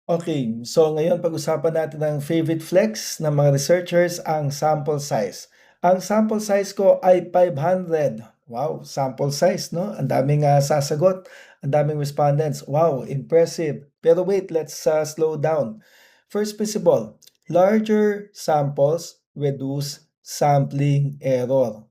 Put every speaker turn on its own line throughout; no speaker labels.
Okay, so ngayon pag-usapan natin ang favorite flex ng mga researchers, ang sample size. Ang sample size ko ay 500. Wow, sample size, no? Ang daming sasagot, ang daming respondents. Wow, impressive. Pero wait, let's slow down. First principle, larger samples reduce sampling error.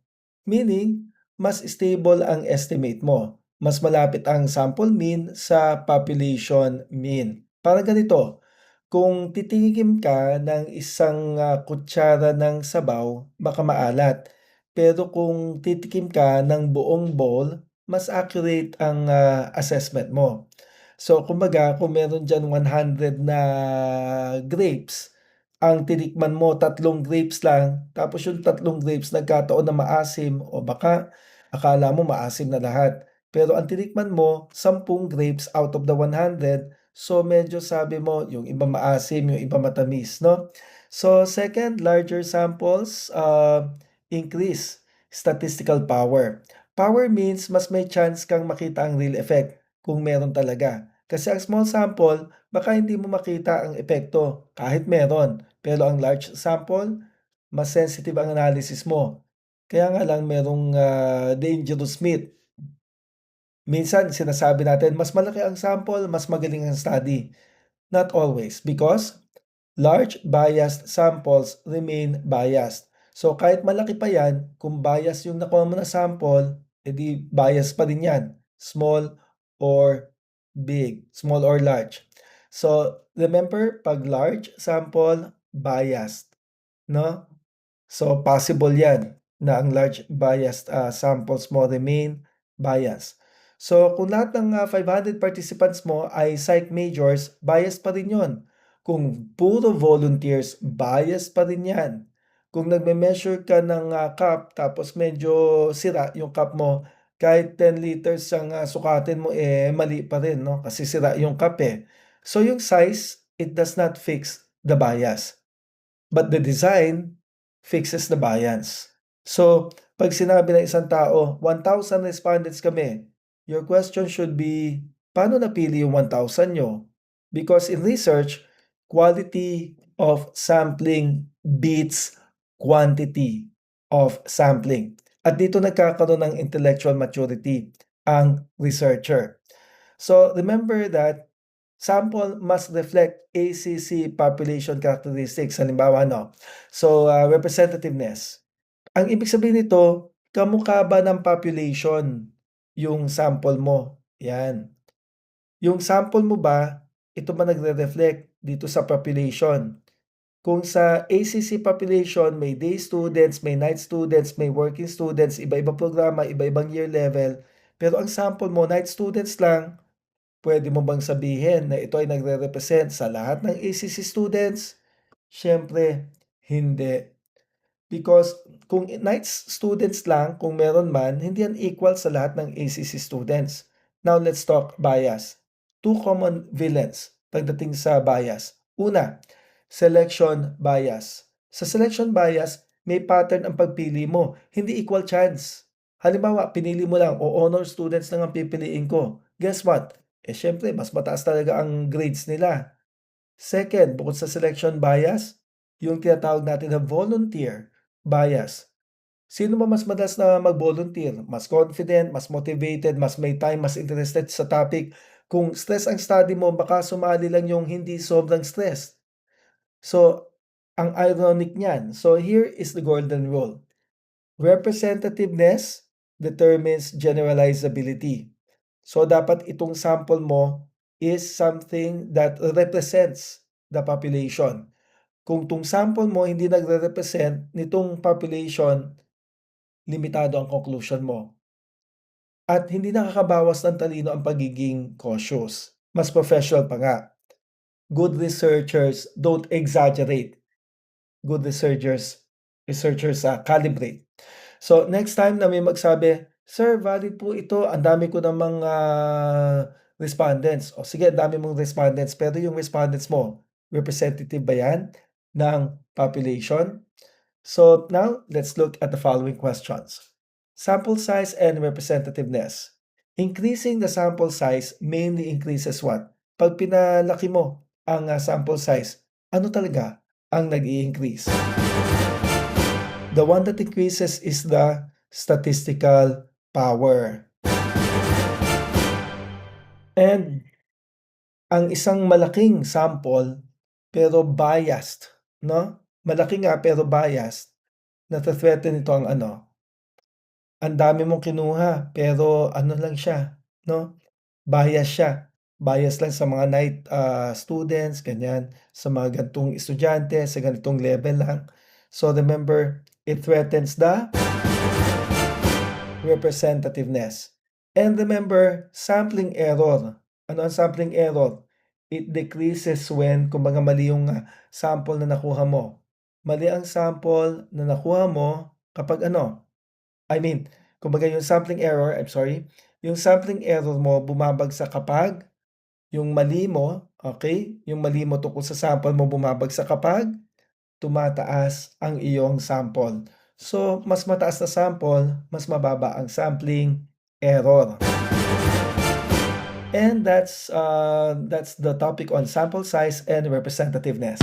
Meaning, mas stable ang estimate mo. Mas malapit ang sample mean sa population mean. Parang ganito, kung titingin ka ng isang kutsara ng sabaw, baka maalat. Pero kung titikim ka ng buong bowl, mas accurate ang assessment mo. So, kumbaga, kung meron dyan 100 na grapes, ang tinikman mo tatlong grapes lang, tapos yung tatlong grapes nagkataon na maasim o baka akala mo maasim na lahat. Pero ang tinikman mo, 10 grapes out of the 100. So medyo sabi mo yung iba maasim, yung iba matamis, no? So second, larger samples increase statistical power. Power means mas may chance kang makita ang real effect kung meron talaga. Kasi ang small sample, baka hindi mo makita ang epekto kahit meron. Pero ang large sample, mas sensitive ang analysis mo. Kaya nga lang merong dangerous myth. Minsan sinasabi natin mas malaki ang sample, mas magaling ang study. Not always, because large biased samples remain biased. So kahit malaki pa yan, kung bias yung nakuha mo na sample, edi bias pa rin yan. Small or big, small or large. So remember, pag large sample, biased, no? So possible yan na ang large biased samples mo remain biased. So kung lahat ng 500 participants mo ay psych majors, biased pa rin yon. Kung puro volunteers, biased pa rin yan. Kung nagme-measure ka ng cup tapos medyo sira yung cup mo, kahit 10 liters ang sukatin mo, mali pa rin, no? Kasi sira yung cup eh. So yung size, it does not fix the bias. But the design fixes the bias. So, pag sinabi ng isang tao, 1,000 respondents kami, your question should be, paano napili yung 1,000 nyo? Because in research, quality of sampling beats quantity of sampling. At dito nagkakaroon ng intellectual maturity ang researcher. So, remember that sample must reflect ACC population characteristics. Halimbawa, no? So, representativeness. Ang ibig sabihin nito, kamukha ba ng population yung sample mo? Yan. Yung sample mo ba, ito ba nagre-reflect dito sa population? Kung sa ACC population, may day students, may night students, may working students, iba-iba programa, iba-ibang year level, pero ang sample mo, night students lang, pwede mo bang sabihin na ito ay nagre-represent sa lahat ng ACC students? Siyempre, hindi. Because kung night students lang, kung meron man, hindi yan equal sa lahat ng ACC students. Now, let's talk bias. Two common villains pagdating sa bias. Una, selection bias. Sa selection bias, may pattern ang pagpili mo. Hindi equal chance. Halimbawa, pinili mo lang, o honor students lang ang pipiliin ko. Guess what? Syempre, mas mataas talaga ang grades nila. Second, bukod sa selection bias, yung tinatawag natin na volunteer bias. Sino ba mas madalas na mag-volunteer? Mas confident, mas motivated, mas may time, mas interested sa topic. Kung stress ang study mo, baka sumali lang yung hindi sobrang stress. So, ang ironic niyan. So, here is the golden rule. Representativeness determines generalizability. So, dapat itong sample mo is something that represents the population. Kung itong sample mo hindi nagre-represent nitong population, limitado ang conclusion mo. At hindi nakakabawas ng talino ang pagiging cautious. Mas professional pa nga. Good researchers don't exaggerate. Good researchers calibrate. So, next time na may magsabi, "Sir, valid po ito. Ang dami ko namang respondents." O sige, ang dami mong respondents. Pero yung respondents mo, representative ba yan ng population? So now, let's look at the following questions. Sample size and representativeness. Increasing the sample size mainly increases what? Pag pinalaki mo, ang sample size, ano talaga ang nag-i-increase? The one that increases is the statistical power. And ang isang malaking sample pero biased, 'no? Malaki nga pero biased, nathwe-threaten nito ang ano, ang dami mong kinuha pero ano lang siya, 'no, bias siya. Bias lang sa mga night, students ganyan, sa mga ganitong estudyante, sa ganitong level lang. So remember, it threatens the representativeness. And remember, sampling error. Ano ang sampling error? It decreases when kumbaga mali yung, sample na nakuha mo. Mali ang sample na nakuha mo kapag ano, I mean, kumbaga yung sampling error, I'm sorry, yung sampling error mo bumabagsak kapag yung mali mo, okey, yung mali mo tungkol sa sample mo bumabagsak kapag tumataas ang iyong sample. So, mas mataas na sample, mas mababa ang sampling error. And that's the topic on sample size and representativeness.